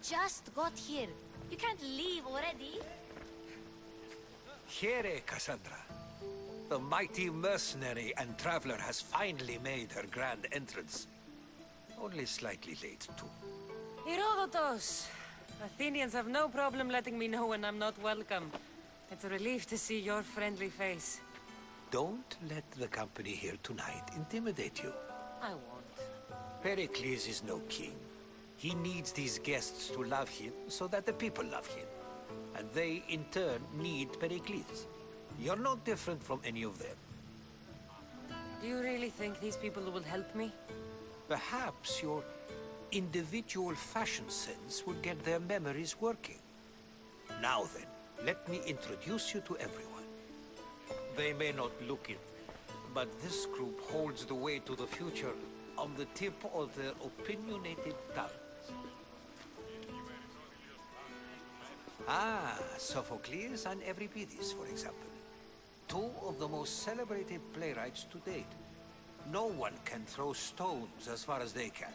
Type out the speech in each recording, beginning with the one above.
just got here. You can't leave already. Here, Cassandra. The mighty mercenary and traveler has finally made her grand entrance. Only slightly late, too. Herodotus! Athenians have no problem letting me know when I'm not welcome. It's a relief to see your friendly face. Don't let the company here tonight intimidate you. I won't. Pericles is no king. He needs these guests to love him so that the people love him. And they, in turn, need Pericles. You're no different from any of them. Do you really think these people will help me? Perhaps your individual fashion sense would get their memories working. Now then, let me introduce you to everyone. They may not look it, but this group holds the way to the future on the tip of their opinionated tongues. Ah, Sophocles and Euripides, for example. Two of the most celebrated playwrights to date. No one can throw stones as far as they can.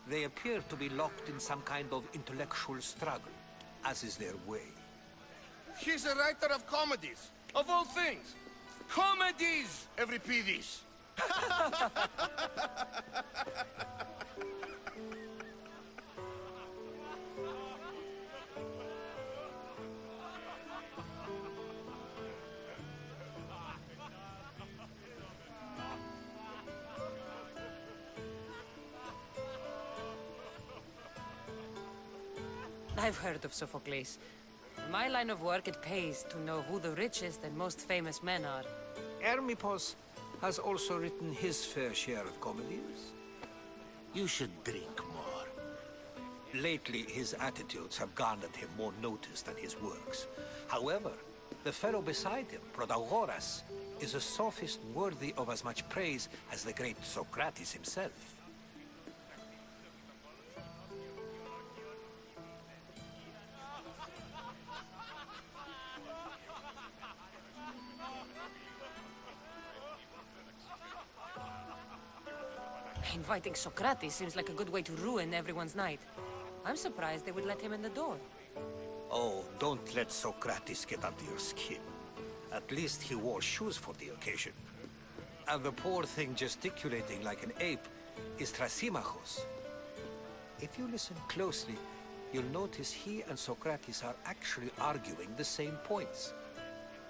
They appear to be locked in some kind of intellectual struggle, as is their way. He's a writer of comedies, of all things. Comedies, Euripides. I've heard of Sophocles. In my line of work, it pays to know who the richest and most famous men are. Hermippos has also written his fair share of comedies. You should drink more. Lately, his attitudes have garnered him more notice than his works. However, the fellow beside him, Protagoras, is a sophist worthy of as much praise as the great Socrates himself. Inviting Socrates seems like a good way to ruin everyone's night. I'm surprised they would let him in the door. Oh, don't let Socrates get under your skin. At least he wore shoes for the occasion. And the poor thing gesticulating like an ape is Thrasymachos. If you listen closely, you'll notice he and Socrates are actually arguing the same points.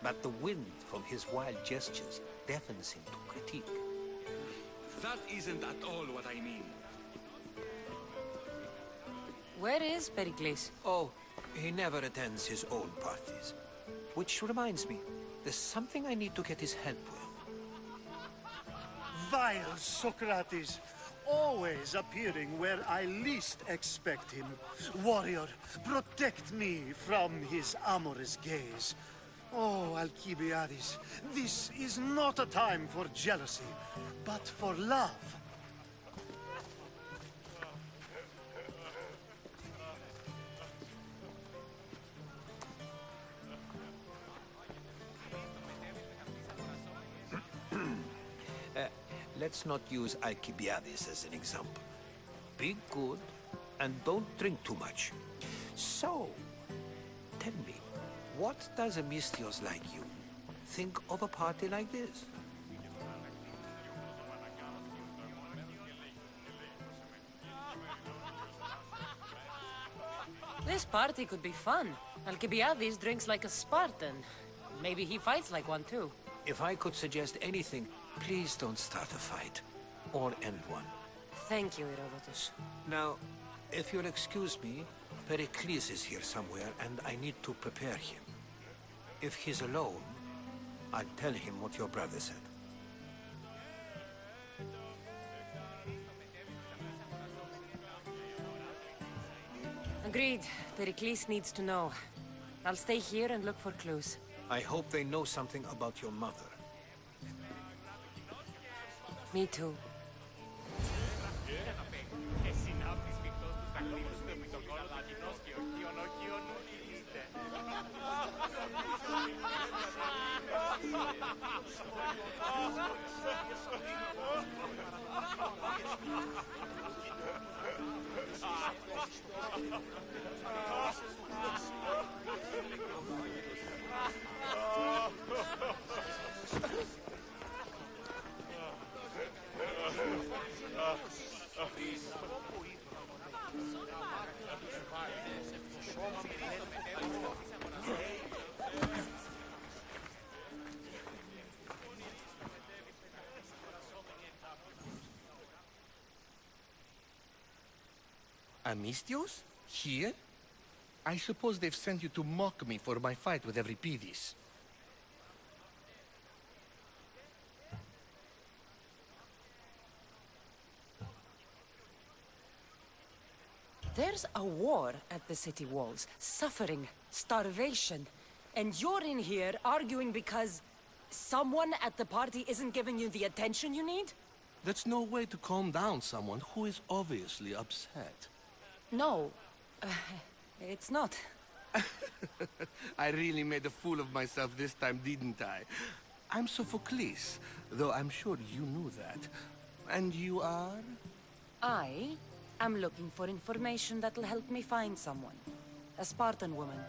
But the wind from his wild gestures deafens him to critique. That isn't at all what I mean. Where is Pericles? Oh, he never attends his own parties. Which reminds me, there's something I need to get his help with. Vile Socrates! Always appearing where I least expect him. Warrior, protect me from his amorous gaze. Oh, Alcibiades, this is not a time for jealousy, but for love. Let's not use Alcibiades as an example. Be good, and don't drink too much. So, tell me, what does a Misthios like you think of a party like this? This party could be fun. Alcibiades drinks like a Spartan. Maybe he fights like one too. If I could suggest anything, please don't start a fight. Or end one. Thank you, Herodotus. Now, if you'll excuse me, Pericles is here somewhere, and I need to prepare him. If he's alone, I'll tell him what your brother said. Agreed. Pericles needs to know. I'll stay here and look for clues. I hope they know something about your mother. Me too. Amistios? Here? I suppose they've sent you to mock me for my fight with Euripides. There's a war at the city walls. Suffering, starvation. And you're in here arguing because someone at the party isn't giving you the attention you need? That's no way to calm down someone who is obviously upset. No. It's not. I really made a fool of myself this time, didn't I? I'm Sophocles, though I'm sure you knew that. And you are? I am looking for information that'll help me find someone. A Spartan woman.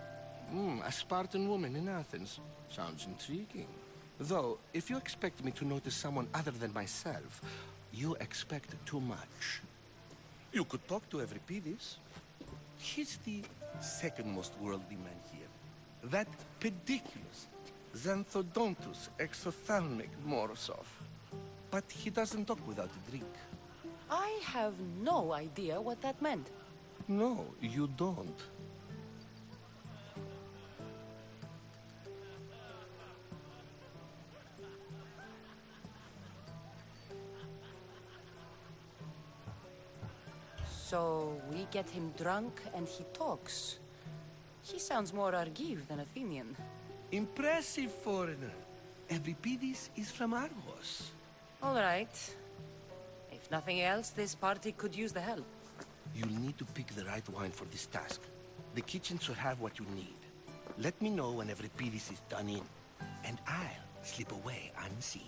A Spartan woman in Athens. Sounds intriguing. Though, if you expect me to notice someone other than myself, you expect too much. You could talk to Euripides. He's the second most worldly man here. That pediculous Xanthodontus exophthalmic Morosov. But he doesn't talk without a drink. I have no idea what that meant. No, you don't. So we get him drunk and he talks. He sounds more Argive than Athenian. Impressive foreigner. Euripides is from Argos. All right. If nothing else, this party could use the help. You'll need to pick the right wine for this task. The kitchen should have what you need. Let me know when Euripides is done in, and I'll slip away unseen.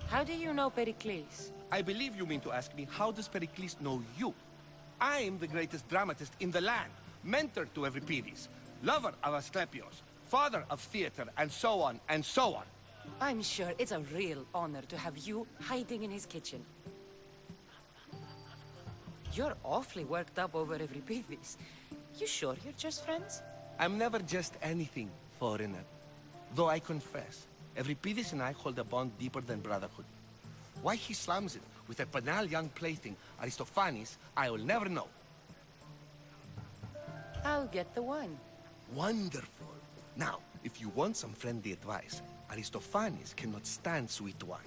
How do you know Pericles? I believe you mean to ask me, how does Pericles know you? I am the greatest dramatist in the land, mentor to Euripides, lover of Asclepios, father of theater, and so on, and so on. I'm sure it's a real honor to have you hiding in his kitchen. You're awfully worked up over Euripides. You sure you're just friends? I'm never just anything, foreigner. Though I confess, Euripides and I hold a bond deeper than brotherhood. Why he slams it with a banal young plaything, Aristophanes, I will never know. I'll get the wine. Wonderful. Now, if you want some friendly advice, Aristophanes cannot stand sweet wine.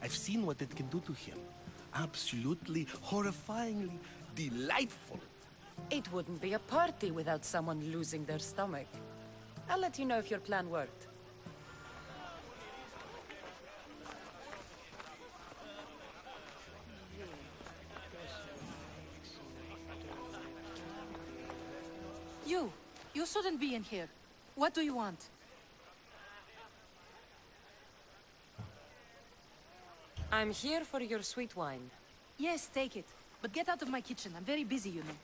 I've seen what it can do to him. Absolutely, horrifyingly delightful. It wouldn't be a party without someone losing their stomach. I'll let you know if your plan worked. You shouldn't be in here. What do you want? I'm here for your sweet wine. Yes, take it. But get out of my kitchen. I'm very busy, you know.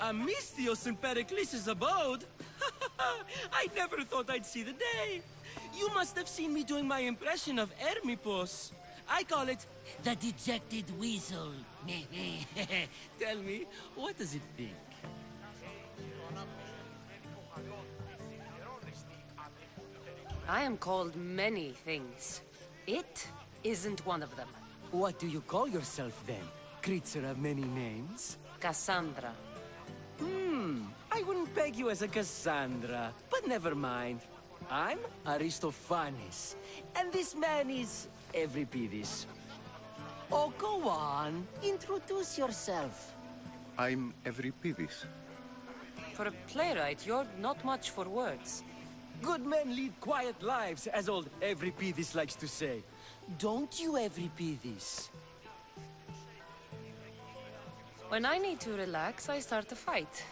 Amistios in Pericles' abode? I never thought I'd see the day. You must have seen me doing my impression of Hermippos. I call it the dejected weasel. Tell me, what does it think? I am called many things. It isn't one of them. What do you call yourself then? Creature of many names? Cassandra. I wouldn't peg you as a Cassandra, but never mind. I'm Aristophanes, and this man is Euripides. Oh, go on. Introduce yourself. I'm Euripides. For a playwright, you're not much for words. Good men lead quiet lives, as old Euripides likes to say. Don't you, Euripides? When I need to relax, I start a fight.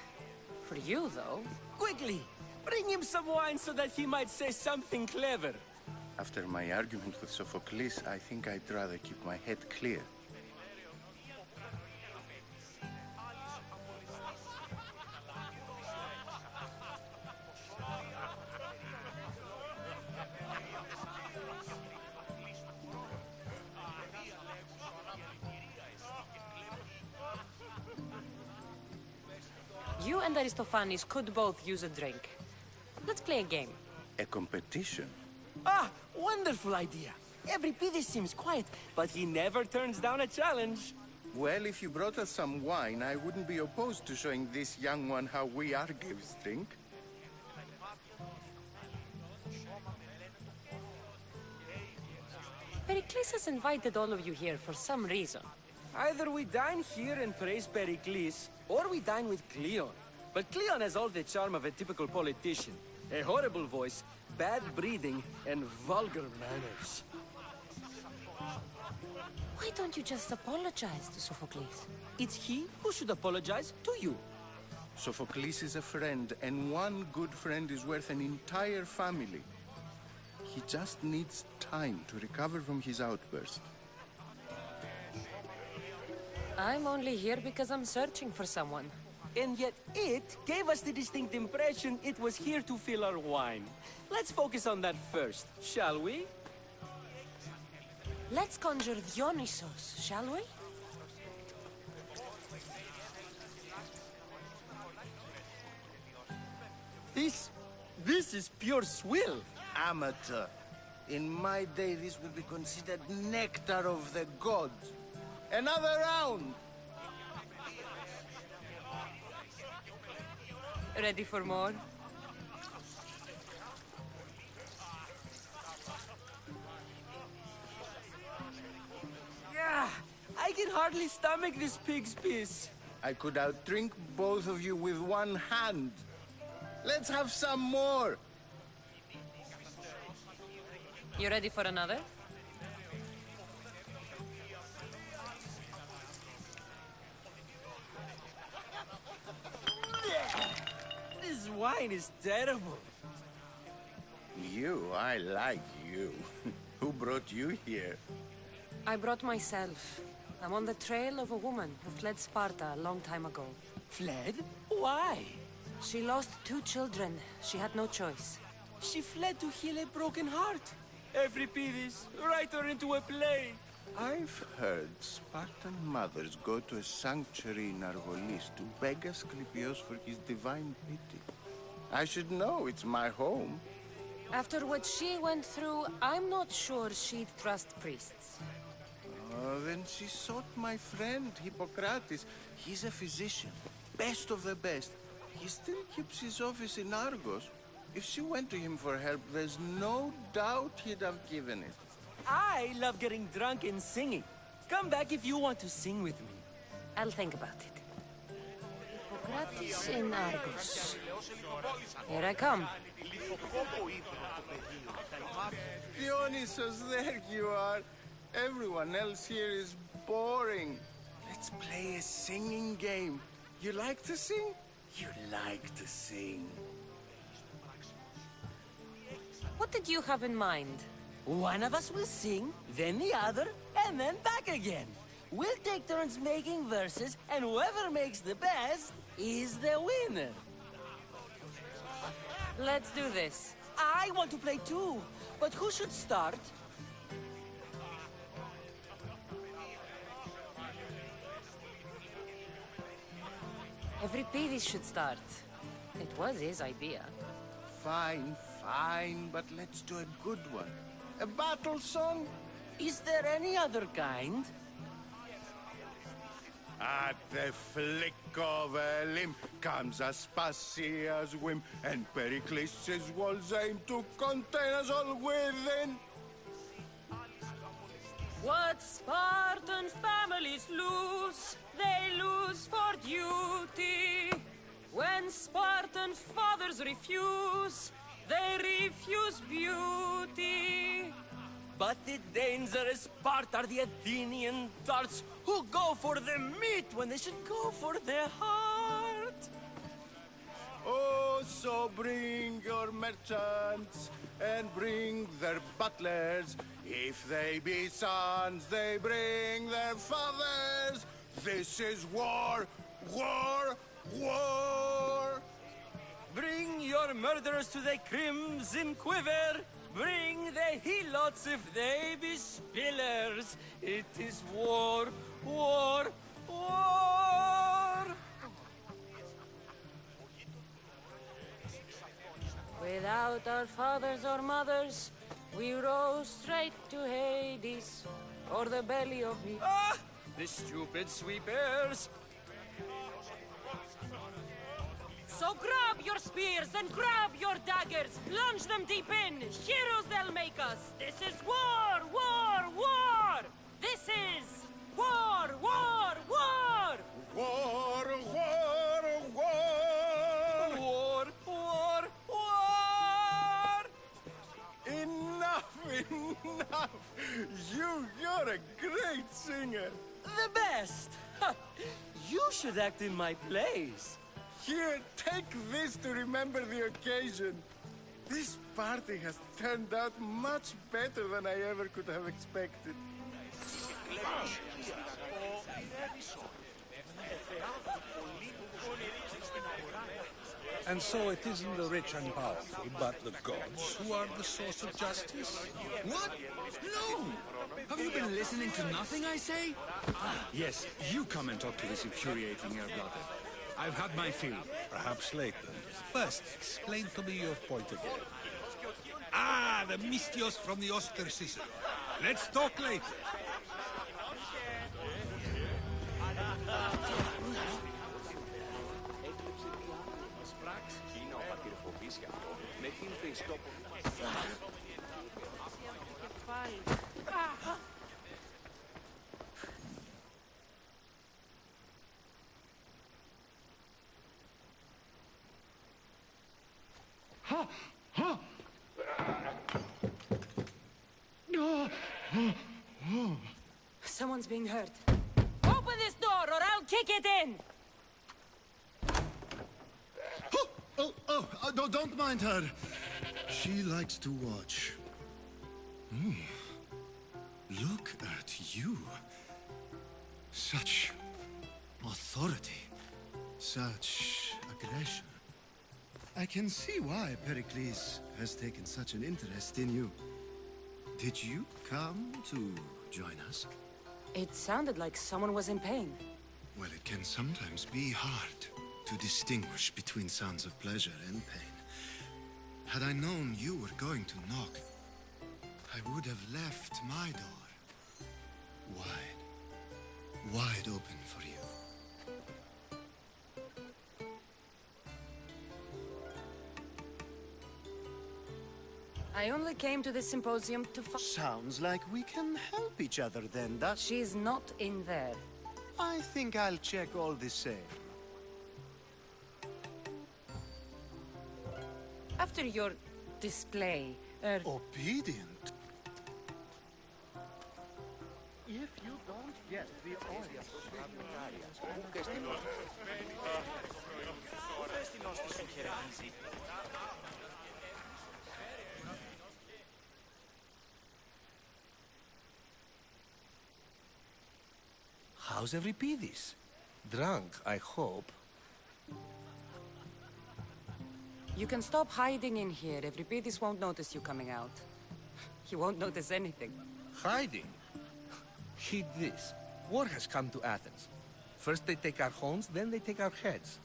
For you, though. Quickly! Bring him some wine so that he might say something clever. After my argument with Sophocles, I think I'd rather keep my head clear. You and Aristophanes could both use a drink. Let's play a game. A competition? Ah, wonderful idea. Euripides seems quiet, but he never turns down a challenge. Well, if you brought us some wine, I wouldn't be opposed to showing this young one how we Argives drink. Pericles has invited all of you here for some reason. Either we dine here and praise Pericles, or we dine with Cleon. But Cleon has all the charm of a typical politician. A horrible voice, bad breeding, and vulgar manners. Why don't you just apologize to Sophocles? It's he who should apologize to you. Sophocles is a friend, and one good friend is worth an entire family. He just needs time to recover from his outburst. I'm only here because I'm searching for someone. And yet it gave us the distinct impression it was here to fill our wine. Let's focus on that first, shall we? Let's conjure Dionysos, shall we? This is pure swill. Amateur. In my day, this would be considered nectar of the gods. Another round! Ready for more? Yeah, I can hardly stomach this pig's piss. I could outdrink both of you with one hand. Let's have some more! You ready for another? This wine is terrible. I like you. Who brought you here? I brought myself. I'm on the trail of a woman who fled Sparta a long time ago. Fled? Why? She lost 2 children. She had no choice. She fled to heal a broken heart. Euripides, write her into a play. I've heard Spartan mothers go to a sanctuary in Argolis to beg Asclepios for his divine pity. I should know, it's my home. After what she went through, I'm not sure she'd trust priests. Then she sought my friend, Hippocrates. He's a physician, best of the best. He still keeps his office in Argos. If she went to him for help, there's no doubt he'd have given it. I love getting drunk and singing. Come back if you want to sing with me. I'll think about it. Hippocrates in Argos. Here I come. Dionysos, there you are. Everyone else here is boring. Let's play a singing game. You like to sing? You like to sing. What did you have in mind? One of us will sing, then the other, and then back again. We'll take turns making verses, and whoever makes the best is the winner. Let's do this. I want to play too, but who should start? Euripides should start. It was his idea. Fine, but let's do a good one. A battle song? Is there any other kind? At the flick of a limb comes Aspasia's whim, and Pericles' walls aim to contain us all within. What Spartan families lose, they lose for duty. When Spartan fathers refuse, they refuse beauty. But the dangerous part are the Athenian darts who go for the meat when they should go for the heart. So bring your merchants and bring their butlers. If they be sons, they bring their fathers. This is war, war, war. Bring your murderers to the crimson quiver. Bring the helots if they be spillers. It is war, war, war. Without our fathers or mothers, we rose straight to Hades, or the belly of me. Ah! The stupid sweepers. So grab your spears and grab your daggers. Plunge them deep in. Heroes they'll make us. This is war, war, war. This is war, war, war. War, war, war. War, war, war. Enough, enough. You're a great singer. The best. Ha! You should act in my plays. Here, take this to remember the occasion. This party has turned out much better than I ever could have expected. And so it isn't the rich and powerful, but the gods who are the source of justice? What? No! Have you been listening to nothing I say? Yes, you come and talk to this infuriating air-blooded. I've had my fill. Perhaps later. First, explain to me your point again. Ah, the Mystios from the ostracism. Let's talk later. Someone's being hurt. Open this door or I'll kick it in! No, don't mind her. She likes to watch. Look at you. Such authority. Such aggression. I can see why Pericles has taken such an interest in you. Did you come to join us? It sounded like someone was in pain. Well, it can sometimes be hard to distinguish between sounds of pleasure and pain. Had I known you were going to knock, I would have left my door wide open for you. I only came to this symposium to Sounds like we can help each other then, She's not in there. I think I'll check all the same. After your display, Obedient? If you don't get the oil... How's Euripides? Drunk, I hope. you can stop hiding in here. Euripides won't notice you coming out. He won't notice anything. Hiding? Heed this. War has come to Athens. First they take our homes, then they take our heads.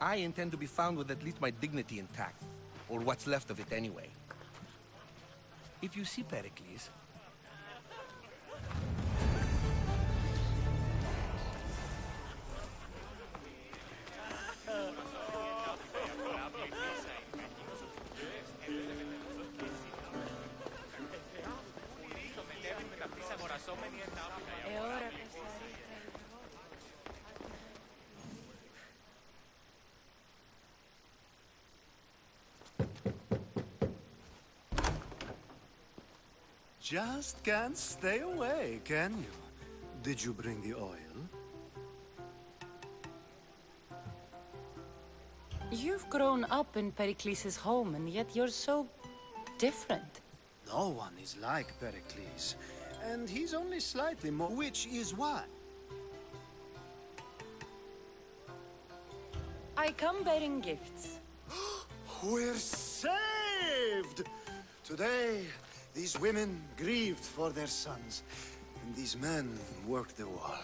I intend to be found with at least my dignity intact. Or what's left of it anyway. If you see Pericles... Just can't stay away, can you? Did you bring the oil? You've grown up in Pericles' home, and yet you're so different. No one is like Pericles, and he's only slightly more... Which is why? I come bearing gifts. We're saved! Today, these women grieved for their sons, and these men worked the wall.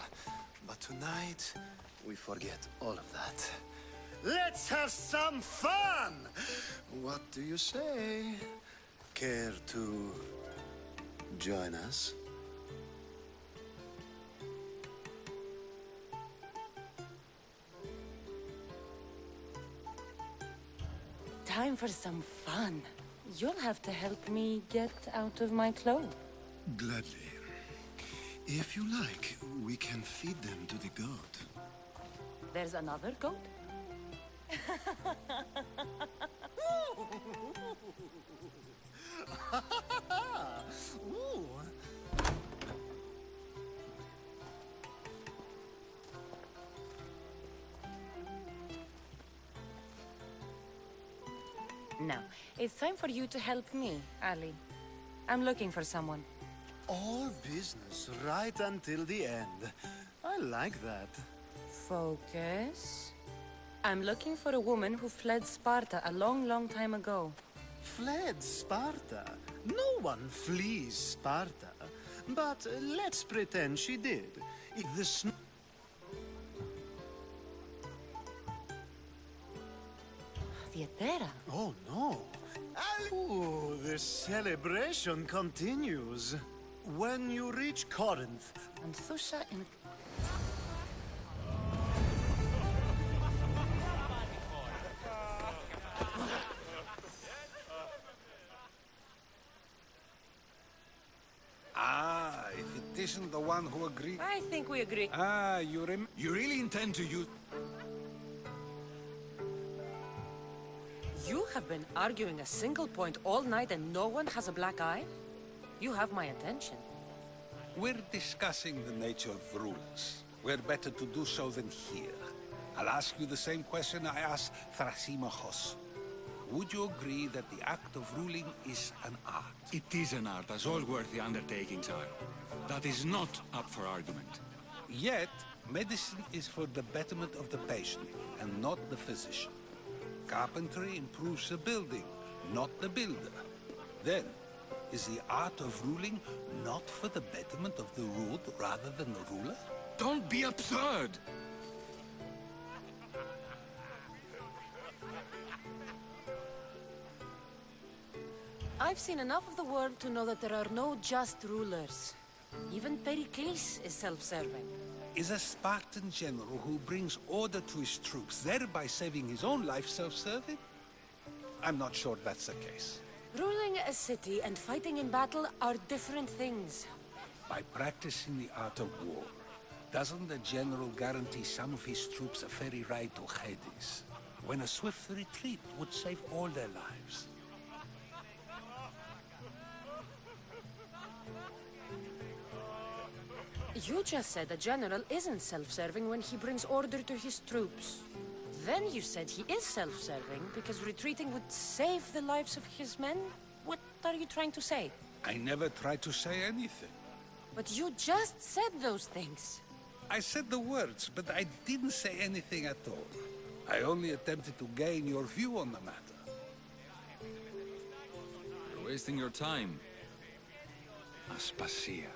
But tonight, we forget all of that. Let's have some fun! What do you say? Care to join us? Time for some fun. You'll have to help me get out of my clothes. Gladly. If you like, we can feed them to the goat. There's another goat? Ooh. Now, it's time for you to help me, Ali. I'm looking for someone. All business right until the end. I like that. Focus. I'm looking for a woman who fled Sparta a long, long time ago. Fled Sparta? No one flees Sparta. But let's pretend she did. If the Vietera. Oh, no. Oh, the celebration continues. When you reach Corinth... Anthusha in... Ah, if it isn't the one who agreed... I think we agree. Ah, you really intend to use... You have been arguing a single point all night and no one has a black eye? You have my attention. We're discussing the nature of rulers. We're better to do so than here. I'll ask you the same question I asked Thrasymachos. Would you agree that the act of ruling is an art? It is an art, as all worthy undertakings are. That is not up for argument. Yet, medicine is for the betterment of the patient, and not the physician. Carpentry improves the building, not the builder. Then, is the art of ruling not for the betterment of the ruled rather than the ruler? Don't be absurd! I've seen enough of the world to know that there are no just rulers. Even Pericles is self-serving. Is a Spartan general who brings order to his troops, thereby saving his own life, self-serving? I'm not sure that's the case. Ruling a city and fighting in battle are different things. By practicing the art of war, doesn't the general guarantee some of his troops a ferry ride to Hades, when a swift retreat would save all their lives? You just said a general isn't self-serving when he brings order to his troops. Then you said he is self-serving because retreating would save the lives of his men? What are you trying to say? I never tried to say anything. But you just said those things. I said the words, but I didn't say anything at all. I only attempted to gain your view on the matter. You're wasting your time. Aspasia.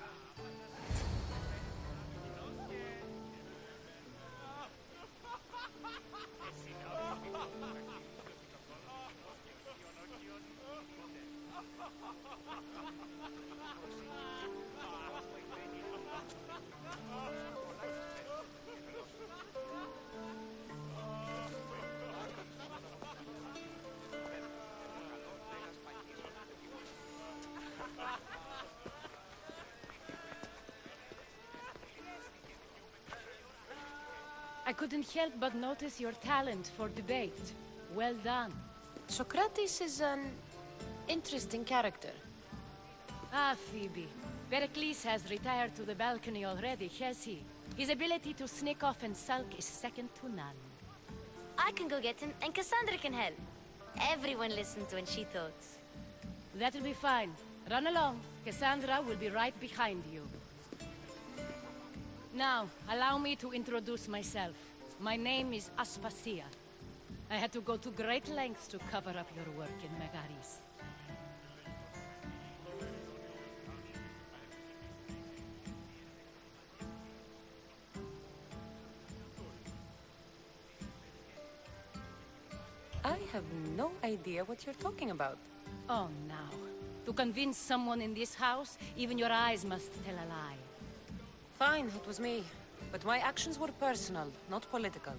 I couldn't help but notice your talent for debate. Well done. Socrates is an interesting character. Ah, Phoebe. Pericles has retired to the balcony already, has he? His ability to sneak off and sulk is second to none. I can go get him, and Cassandra can help. Everyone listens when she talks. That'll be fine. Run along. Cassandra will be right behind you. Now, allow me to introduce myself. My name is Aspasia. I had to go to great lengths to cover up your work in Megaris. I have no idea what you're talking about. Oh, now. To convince someone in this house, even your eyes must tell a lie. Fine, it was me. But my actions were personal, not political.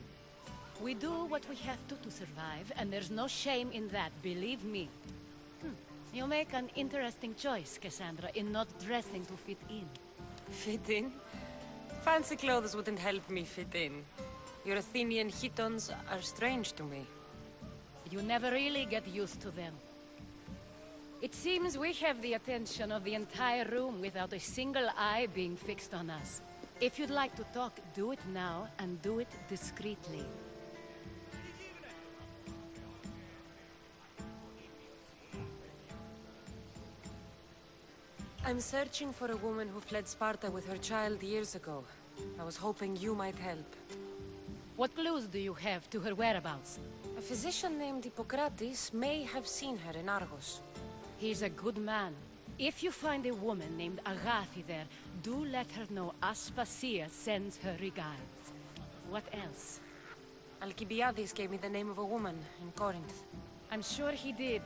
We do what we have to survive, and there's no shame in that, believe me. You make an interesting choice, Cassandra, in not dressing to fit in. Fit in? Fancy clothes wouldn't help me fit in. Your Athenian chitons are strange to me. You never really get used to them. It seems we have the attention of the entire room without a single eye being fixed on us. If you'd like to talk, do it now, and do it discreetly. I'm searching for a woman who fled Sparta with her child years ago. I was hoping you might help. What clues do you have to her whereabouts? A physician named Hippocrates may have seen her in Argos. He's a good man. If you find a woman named Agathi there, do let her know Aspasia sends her regards. What else? Alcibiades gave me the name of a woman in Corinth. I'm sure he did.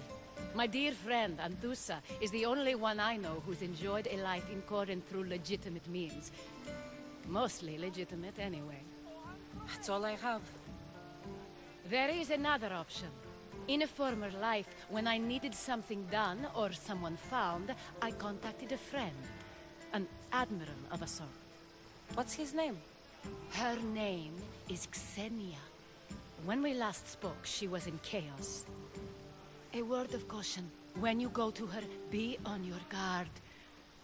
My dear friend, Anthusa, is the only one I know who's enjoyed a life in Corinth through legitimate means. Mostly legitimate, anyway. That's all I have. There is another option. In a former life, when I needed something done or someone found, I contacted a friend. An admiral of a sort. What's his name? Her name is Xenia. When we last spoke, she was in chaos. A word of caution. When you go to her, be on your guard.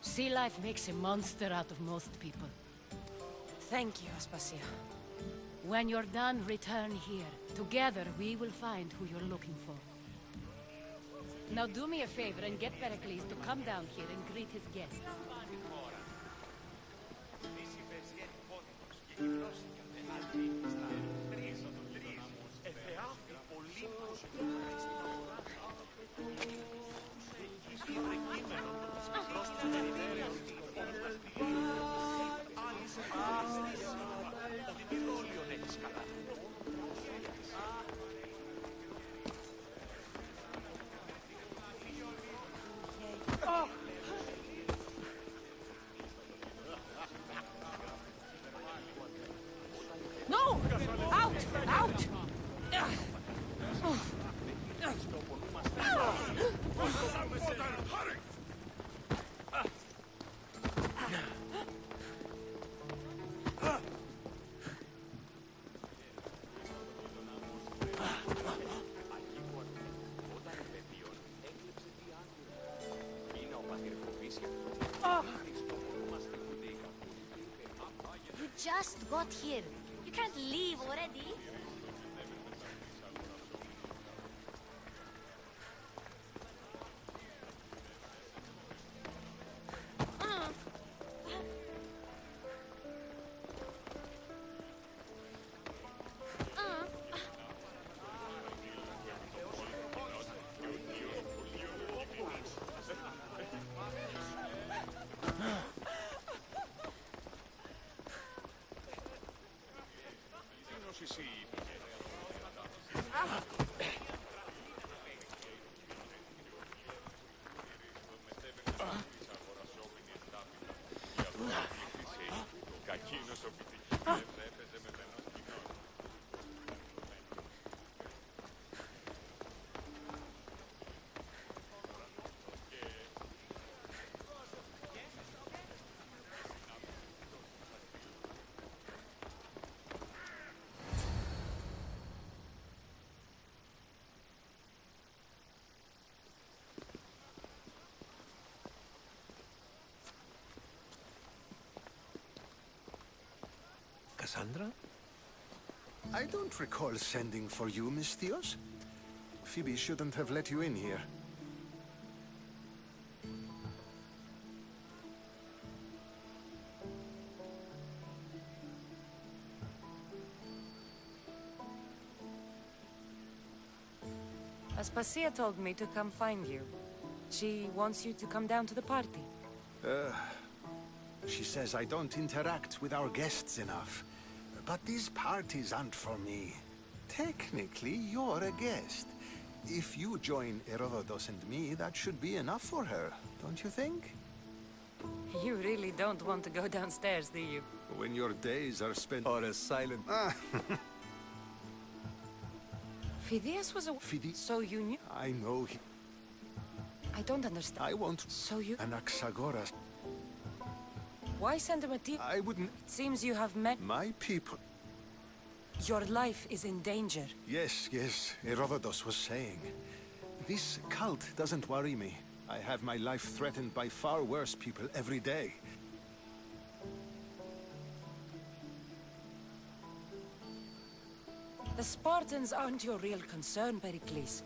Sea life makes a monster out of most people. Thank you, Aspasia. When you're done, return here. Together, we will find who you're looking for. Now do me a favor and get Pericles to come down here and greet his guests. No! Out! Out! You just got here. You can't leave already. Cassandra? I don't recall sending for you, Miss Theos. Phoebe shouldn't have let you in here. Aspasia told me to come find you. She wants you to come down to the party. She says I don't interact with our guests enough. But these parties aren't for me. Technically, you're a guest. If you join Herodotus and me, that should be enough for her, don't you think? You really don't want to go downstairs, do you? When your days are spent... Or a silent... Phidias was a... So you knew? I know he... I don't understand. I won't... So you... Anaxagoras... Why send him a team? I wouldn't... It seems you have met... My people... Your life is in danger. Yes, Herodotus was saying. This cult doesn't worry me. I have my life threatened by far worse people every day. The Spartans aren't your real concern, Pericles.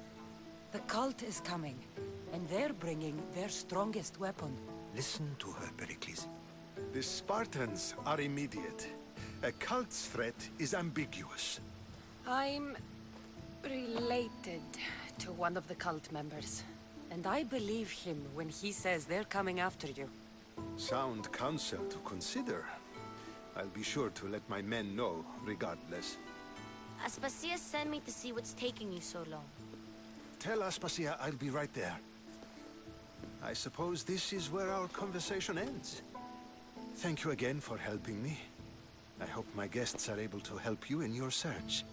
The cult is coming, and they're bringing their strongest weapon. Listen to her, Pericles. The Spartans are immediate. A cult's threat is ambiguous. I'm related to one of the cult members, and I believe him when he says they're coming after you. Sound counsel to consider. I'll be sure to let my men know, regardless. Aspasia sent me to see what's taking you so long. Tell Aspasia I'll be right there. I suppose this is where our conversation ends. Thank you again for helping me. I hope my guests are able to help you in your search.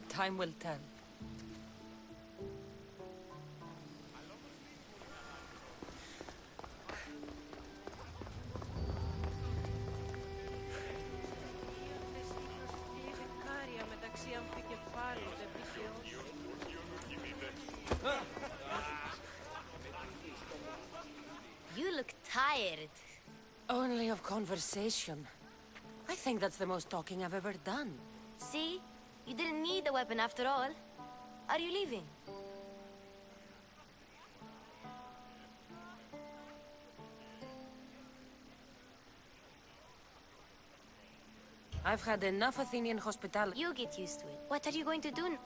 Time will tell. You look tired. Only of conversation. I think that's the most talking I've ever done. See? You didn't need the weapon after all. Are you leaving? I've had enough Athenian hospitality. You get used to it. What are you going to do?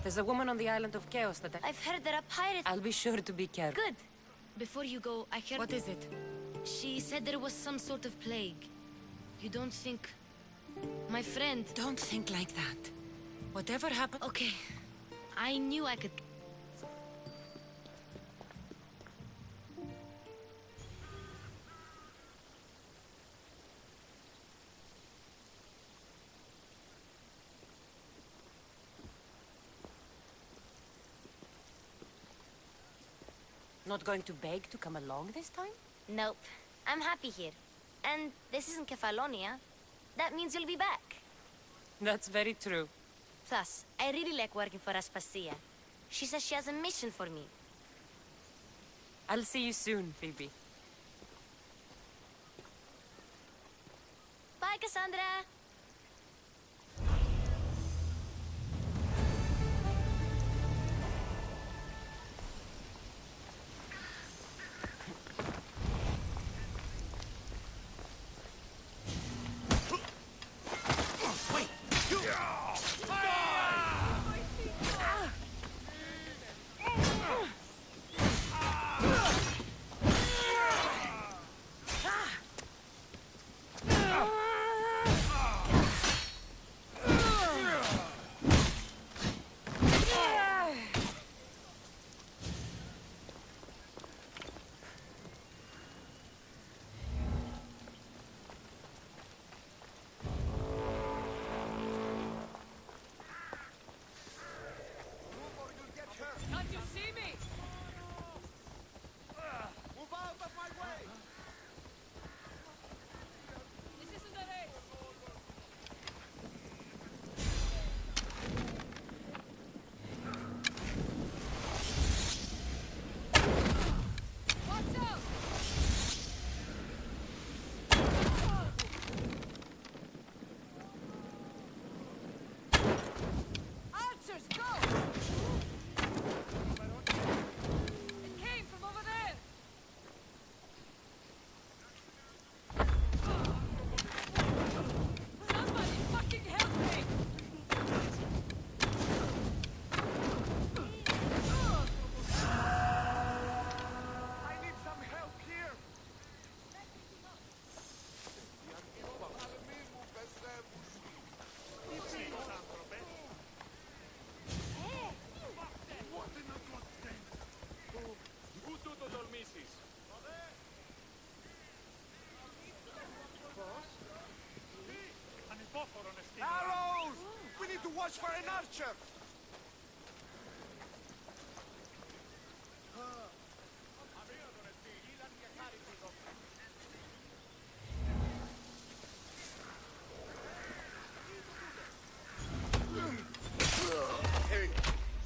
There's a woman on the island of Chaos that I've heard there are pirates. I'll be sure to be careful. Good. Before you go, I heard... What is it? She said there was some sort of plague. You don't think... My friend... Don't think like that. Whatever happened... Okay. I knew I could... Not going to beg to come along this time? Nope. I'm happy here. And this isn't Kefalonia. That means you'll be back. That's very true. Plus, I really like working for Aspasia. She says she has a mission for me. I'll see you soon, Phoebe. Bye, Cassandra! to watch for an archer! Hey,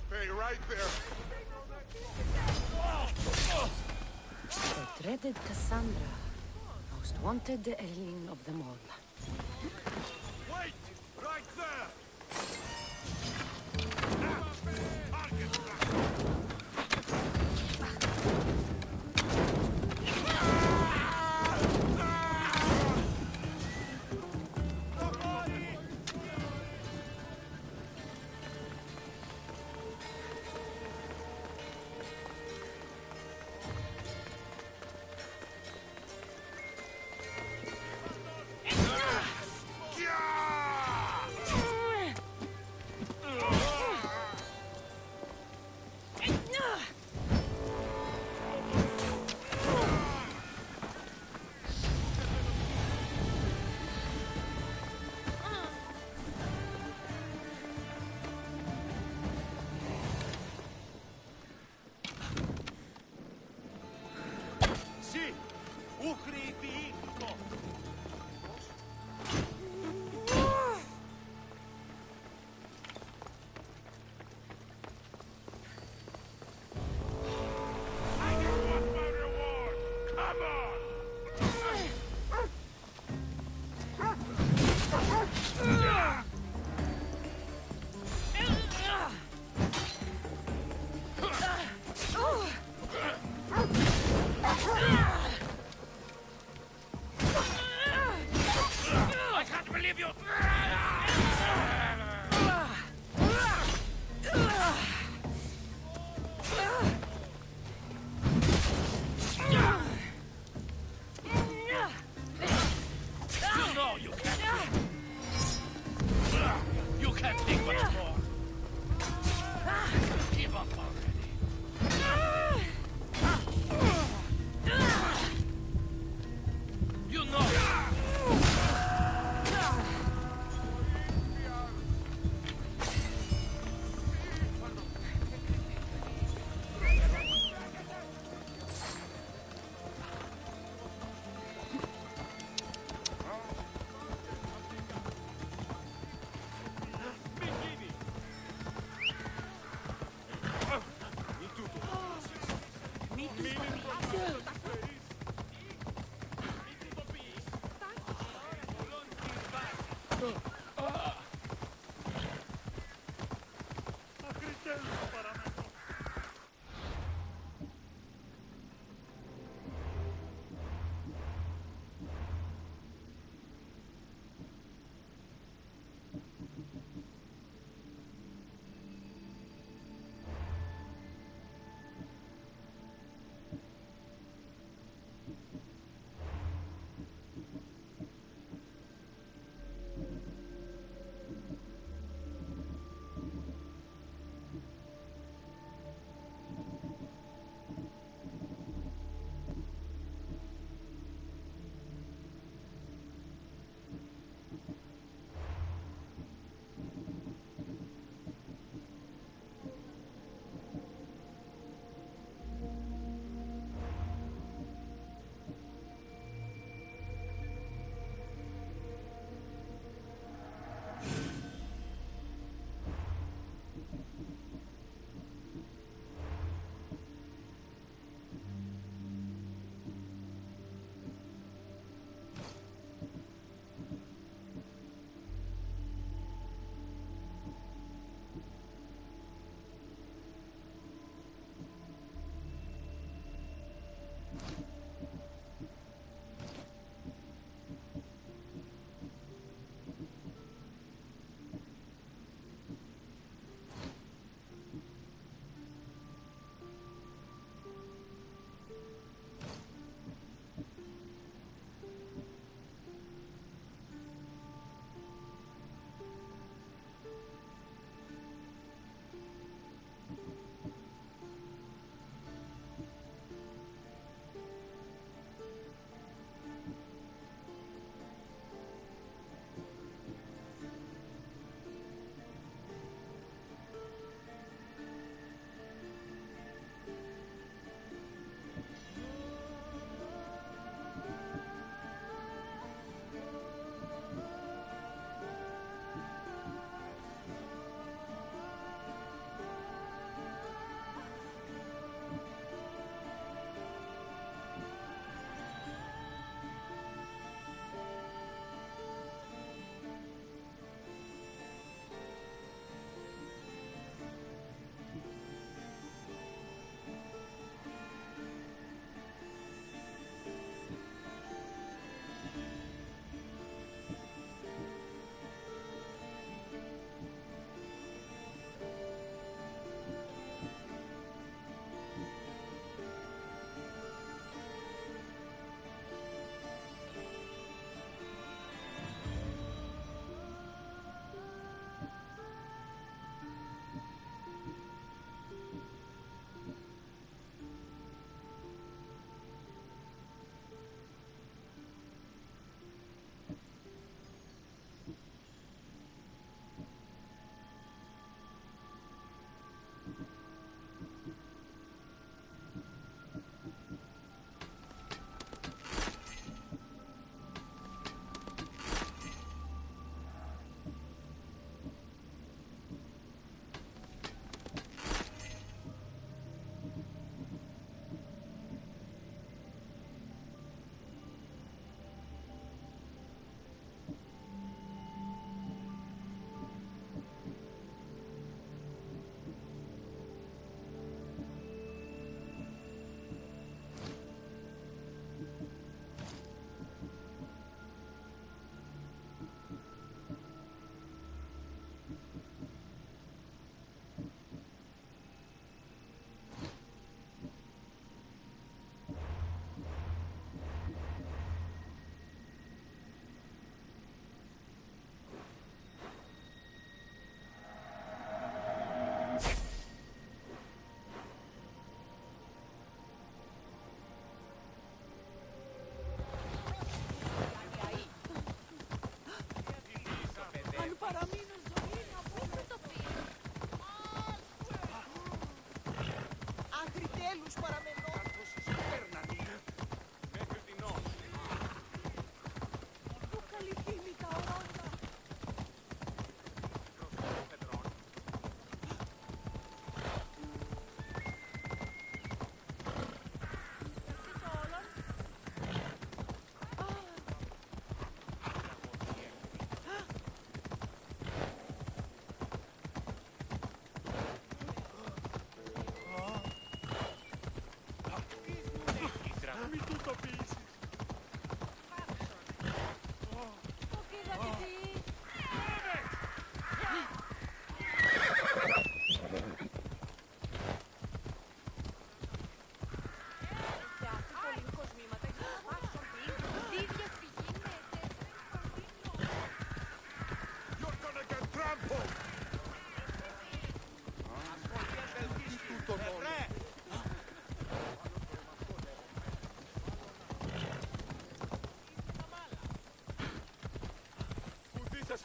stay right there! The dreaded Cassandra. Most wanted alien of them all. Wait! Right there! Sì! Ukri fiiko! I just want my reward! Come on!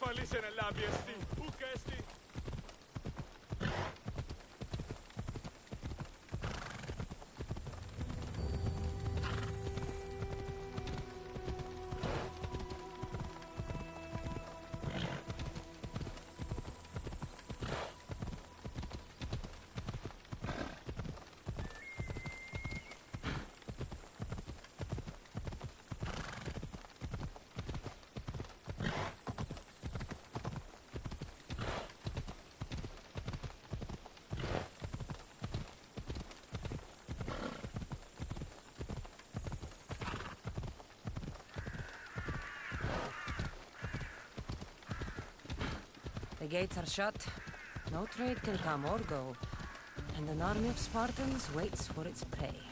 ασφαλής εν ελάβει εστί, ουκ εστί. The gates are shut. No trade can come or go. And an army of Spartans waits for its prey.